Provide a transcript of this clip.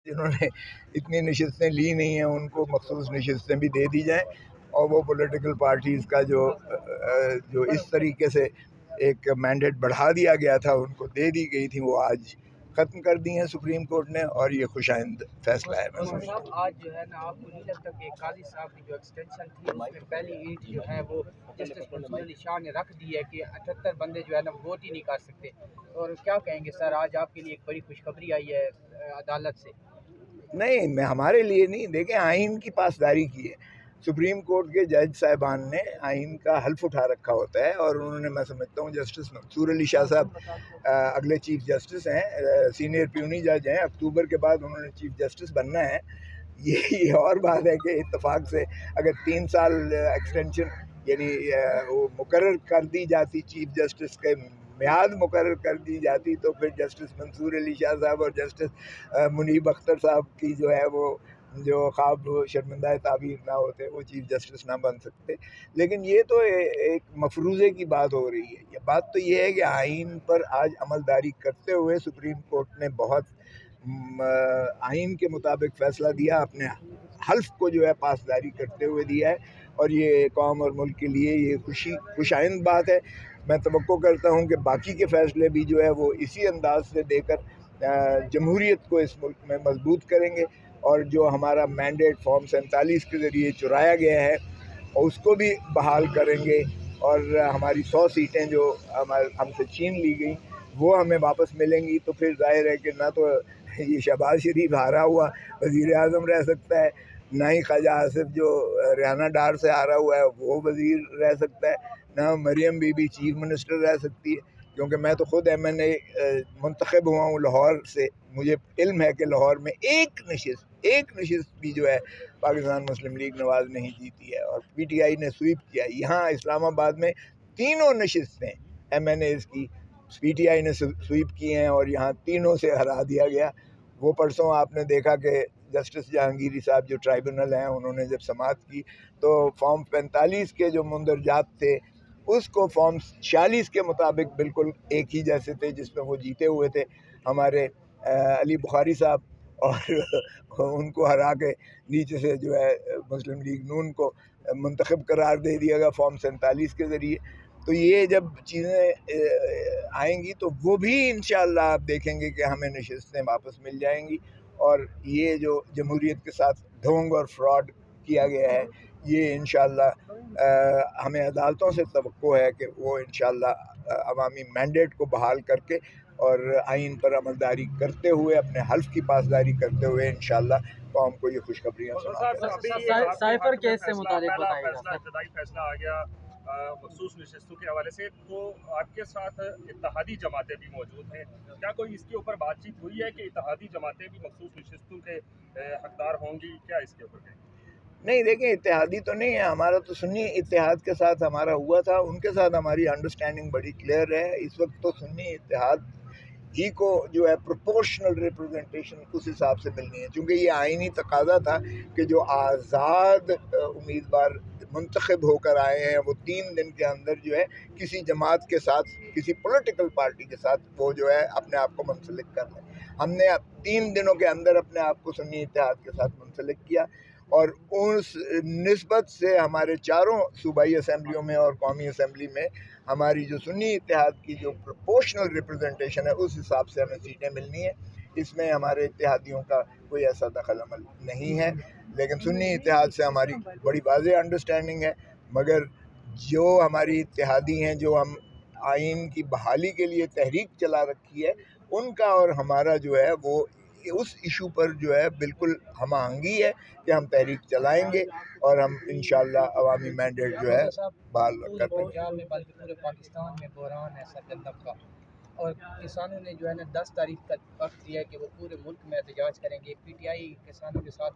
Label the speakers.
Speaker 1: جنہوں نے اتنی نشستیں لی نہیں ہیں ان کو مخصوص نشستیں بھی دے دی جائیں، اور وہ پولیٹیکل پارٹیز کا جو اس طریقے سے ایک مینڈیٹ بڑھا دیا گیا تھا، ان کو دے دی گئی تھی، وہ آج ختم کر دی ہیں سپریم کورٹ نے، اور یہ خوش آئند فیصلہ ہے۔
Speaker 2: صاحب آج جو ہے نا، آپ کو نہیں لگتا کہ قاضی صاحب کی جو ایکسٹینشن تھی اس میں پہلی اینٹ جو ہے وہ جسٹس منصور علی شاہ نے رکھ دی ہے کہ 78 بندے جو ہے نا ووٹ ہی نہیں کر سکتے، اور کیا کہیں گے سر، آج آپ کے لیے ایک بڑی خوشخبری آئی ہے عدالت سے؟
Speaker 1: نہیں، میں ہمارے لیے نہیں، دیکھیں آئین کی پاسداری کی ہے۔ سپریم کورٹ کے جج صاحبان نے آئین کا حلف اٹھا رکھا ہوتا ہے، اور انہوں نے، میں سمجھتا ہوں جسٹس منصور علی شاہ صاحب اگلے چیف جسٹس ہیں، سینئر پیونی جج ہیں، اکتوبر کے بعد انہوں نے چیف جسٹس بننا ہے۔ یہ اور بات ہے کہ اتفاق سے اگر 3 سال ایکسٹینشن یعنی وہ مقرر کر دی جاتی، چیف جسٹس کے میعاد مقرر کر دی جاتی، تو پھر جسٹس منصور علی شاہ صاحب اور جسٹس منیب اختر صاحب کی جو ہے وہ جو خواب شرمندہ تعبیر نہ ہوتے، وہ چیف جسٹس نہ بن سکتے۔ لیکن یہ تو ایک مفروضے کی بات ہو رہی ہے۔ یہ بات تو یہ ہے کہ آئین پر آج عملداری کرتے ہوئے سپریم کورٹ نے بہت آئین کے مطابق فیصلہ دیا، اپنے حلف کو جو ہے پاسداری کرتے ہوئے دیا ہے، اور یہ قوم اور ملک کے لیے یہ خوش آئند بات ہے۔ میں توقع کرتا ہوں کہ باقی کے فیصلے بھی جو ہے وہ اسی انداز سے دے کر جمہوریت کو اس ملک میں مضبوط کریں گے، اور جو ہمارا مینڈیٹ فارم 47 کے ذریعے چرایا گیا ہے اس کو بھی بحال کریں گے، اور ہماری 100 سیٹیں جو ہم سے چھین لی گئیں وہ ہمیں واپس ملیں گی۔ تو پھر ظاہر ہے کہ نہ تو یہ شہباز شریف ہارا ہوا وزیر اعظم رہ سکتا ہے، نہ ہی خواجہ آصف جو ریانہ ڈار سے ہارا ہوا ہے وہ وزیر رہ سکتا ہے، نہ مریم بی بی چیف منسٹر رہ سکتی ہے، کیونکہ میں تو خود ایم این اے منتخب ہوا ہوں لاہور سے۔ مجھے علم ہے کہ لاہور میں ایک نشست بھی جو ہے پاکستان مسلم لیگ نواز نہیں جیتی ہے، اور پی ٹی آئی نے سویپ کیا۔ یہاں اسلام آباد میں تینوں نشستیں ایم این ایز کی پی ٹی آئی نے سویپ کی ہیں، اور یہاں تینوں سے ہرا دیا گیا۔ وہ پرسوں آپ نے دیکھا کہ جسٹس جہانگیری صاحب جو ٹرائبونل ہیں، انہوں نے جب سماعت کی تو فارم 45 کے جو مندرجات تھے اس کو فارم 46 کے مطابق بالکل ایک ہی جیسے تھے جس میں وہ جیتے ہوئے تھے ہمارے علی بخاری صاحب، اور ان کو ہرا کے نیچے سے جو ہے مسلم لیگ نون کو منتخب قرار دے دیا گیا فارم 47 کے ذریعے۔ تو یہ جب چیزیں آئیں گی تو وہ بھی انشاءاللہ آپ دیکھیں گے کہ ہمیں نشستیں واپس مل جائیں گی، اور یہ جو جمہوریت کے ساتھ ڈھونگ اور فراڈ کیا گیا ہے یہ انشاءاللہ ہمیں عدالتوں سے توقع ہے کہ وہ انشاءاللہ عوامی مینڈیٹ کو بحال کر کے اور آئین پر عملداری کرتے ہوئے، اپنے حلف کی پاسداری کرتے ہوئے انشاءاللہ قوم کو یہ خوشخبریاں سنائیں۔
Speaker 2: سائفر کیس سے متعلق بتائیے گا۔
Speaker 3: ابتدائی فیصلہ آ گیا مخصوص نشستوں کے حوالے سے، تو آپ کے ساتھ اتحادی جماعتیں بھی موجود ہیں، کیا کوئی اس کے اوپر بات چیت ہوئی ہے کہ اتحادی جماعتیں بھی مخصوص نشستوں کے حقدار ہوں گی؟ کیا اس کے اوپر کہیں؟
Speaker 1: نہیں، دیکھیں اتحادی تو نہیں ہے، ہمارا تو سنی اتحاد کے ساتھ ہمارا ہوا تھا، ان کے ساتھ ہماری انڈرسٹینڈنگ بڑی کلیئر ہے۔ اس وقت تو سنی اتحاد ہی کو جو ہے پروپورشنل ریپرزنٹیشن اس حساب سے ملنی ہے، چونکہ یہ آئینی تقاضا تھا کہ جو آزاد امیدوار منتخب ہو کر آئے ہیں وہ 3 دن کے اندر جو ہے کسی جماعت کے ساتھ، کسی پولیٹیکل پارٹی کے ساتھ وہ جو ہے اپنے آپ کو منسلک کر لیں۔ ہم نے 3 دنوں کے اندر اپنے آپ کو سنی اتحاد کے ساتھ منسلک کیا، اور اس نسبت سے ہمارے چاروں صوبائی اسمبلیوں میں اور قومی اسمبلی میں ہماری جو سنی اتحاد کی جو پروپورشنل ریپرزنٹیشن ہے اس حساب سے ہمیں سیٹیں ملنی ہیں۔ اس میں ہمارے اتحادیوں کا کوئی ایسا دخل عمل نہیں ہے، لیکن سنی اتحاد سے ہماری بڑی واضح انڈرسٹینڈنگ ہے۔ مگر جو ہماری اتحادی ہیں، جو ہم آئین کی بحالی کے لیے تحریک چلا رکھی ہے، ان کا اور ہمارا جو ہے وہ اس ایشو پر جو ہے بالکل ہم آہنگی ہے کہ ہم تحریک چلائیں گے، اور ہم انشاءاللہ عوامی مینڈیٹ جو ہے بحال کر دیں گے۔
Speaker 2: پنجاب میں بلکہ پورے پاکستان میں بحران ہے سرجن طبقہ، اور کسانوں نے جو ہے نا 10 تاریخ کا وقت دیا ہے کہ وہ پورے ملک میں احتجاج کریں گے۔ پی ٹی آئی کسانوں کے ساتھ